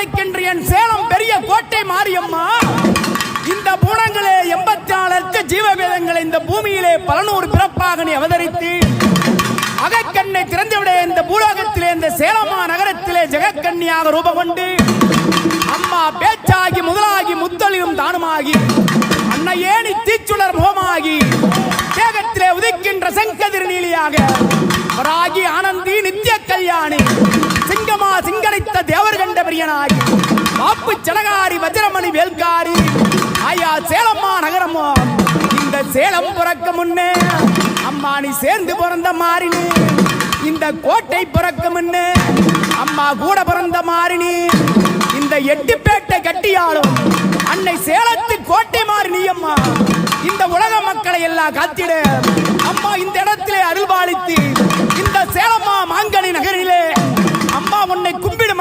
படிக்கின்ற என் சேலம் பெரிய கோட்டை மாரியம்மா, இந்த பூணங்களே 84 ஜீவவேதங்களை இந்த பூமியிலே 100 பிறப்பாக நீ அவதரித்து அகக்கண்ணை திறந்துவிட இந்த பூலோகத்திலே இந்த சேலமா நகரத்திலே ஜெகக்கன்னியாக ரூபம் கொண்டு அம்மா பேச்சாகி முதலாகி முத்தொழியும் தானுமாகி அன்னையே நீ தீச்சுடர் முகமாகி தேகத்திலே உதிக்கின்ற செங்கதிர் நீலியாக வராகி ஆனந்தி நித்திய கல்யாணி சிங்கமா சிங்கடித்த தேவர் கண்ட பிரியனாகி வாப்பு சடகாரி வஜ்ரமணி வேல்காரி ஆயா சேலம்மா நகரமோ, இந்த சேலம் பிறக்க முன்னே அம்மா நீ சேர்ந்து பிறந்த மாறினி, இந்த கோட்டை பிறக்க முன்னே அம்மா கூட பிறந்த மாறினி, இந்த எட்டுப்பேட்டை கட்டியாலும் அன்னை சேலத்து கோட்டை மாறினி அம்மா, இந்த உலக மக்களை எல்லாம் காத்திட அம்மா இந்த இடத்திலே அருள்பாலித்து இந்த சேலம்மா மாங்கனி நகரிலே அம்மா உன்னை கும்பிடும்